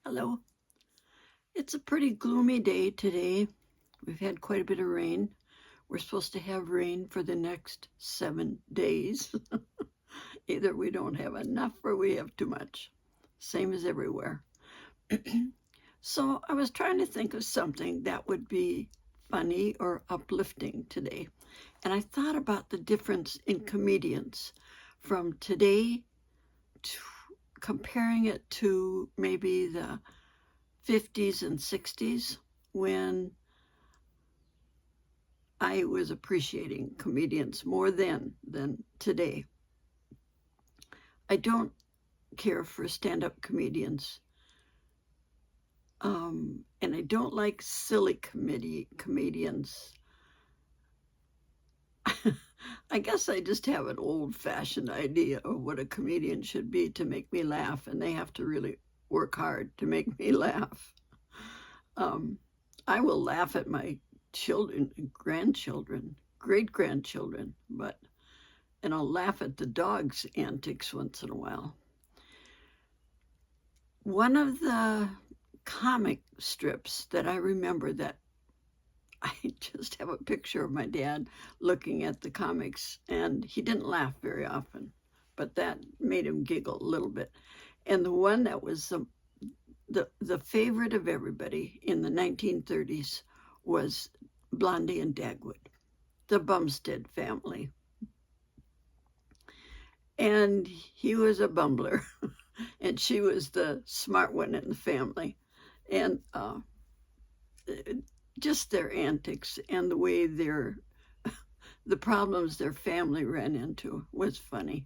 Hello. It's a pretty gloomy day today. We've had quite a bit of rain. We're supposed to have rain for the next 7 days. Either we don't have enough or we have too much. Same as everywhere. So I was trying to think of something that would be funny or uplifting today. And I thought about the difference in comedians from today to comparing it to maybe the 50s and 60s when I was appreciating comedians more then than today. I don't care for stand-up comedians. And I don't like silly comedians. I guess I just have an old-fashioned idea of what a comedian should be to make me laugh, and they have to really work hard to make me laugh. I will laugh at my children, grandchildren, great-grandchildren, and I'll laugh at the dog's antics once in a while. One of the comic strips that I remember that I just have a picture of my dad looking at the comics, and he didn't laugh very often, but that made him giggle a little bit. And the one that was the favorite of everybody in the 1930s was Blondie and Dagwood, the Bumstead family. And he was a bumbler, and she was the smart one in the family. And just their antics and the way the problems their family ran into was funny.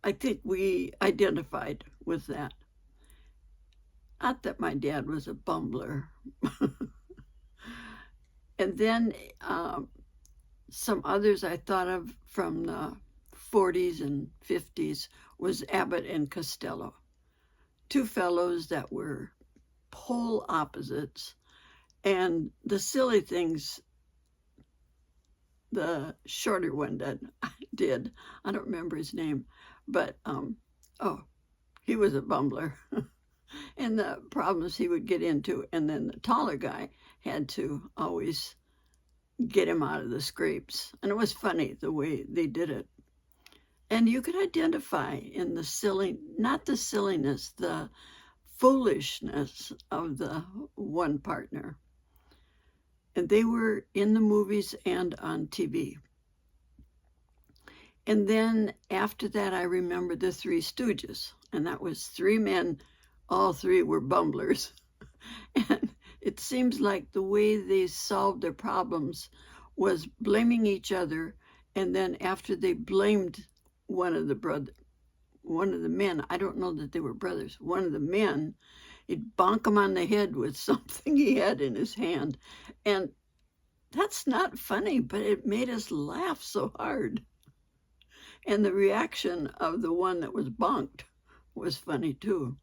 I think we identified with that. Not that my dad was a bumbler. And then some others I thought of from the 40s and 50s was Abbott and Costello. Two fellows that were pole opposites. And the silly things the shorter one did, I don't remember his name, but he was a bumbler. And the problems he would get into, and then the taller guy had to always get him out of the scrapes. And it was funny the way they did it. And you could identify in the not the silliness, the foolishness of the one partner. And they were in the movies and on TV. And then after that, I remember the Three Stooges, and that was three men. All three were bumblers. And it seems like the way they solved their problems was blaming each other. And then after they blamed one of the men, I don't know that they were brothers, one of the men, he'd bonk him on the head with something he had in his hand. And that's not funny, but it made us laugh so hard. And the reaction of the one that was bonked was funny too.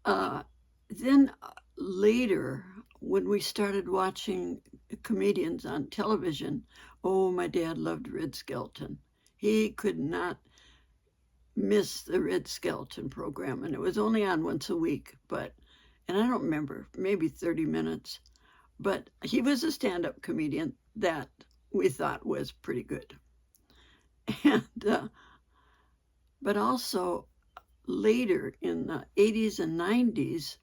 Then later, when we started watching comedians on television, my dad loved Red Skelton. He could not miss the Red Skelton program, and it was only on once a week, and I don't remember, maybe 30 minutes, but he was a stand-up comedian that we thought was pretty good. And but also later in the 80s and 90s,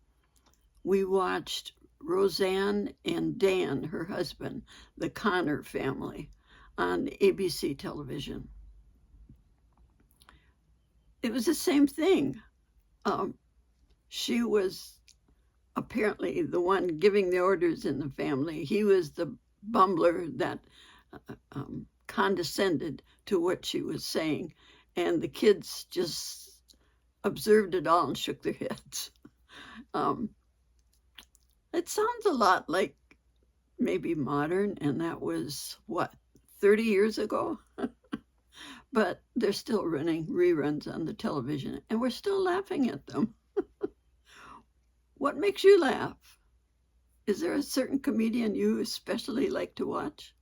we watched Roseanne and Dan, her husband, the Connor family, on ABC television. It was the same thing. She was apparently the one giving the orders in the family. He was the bumbler that condescended to what she was saying. And the kids just observed it all and shook their heads. It sounds a lot like maybe modern, and that was, 30 years ago? But they're still running reruns on the television, and we're still laughing at them. What makes you laugh? Is there a certain comedian you especially like to watch?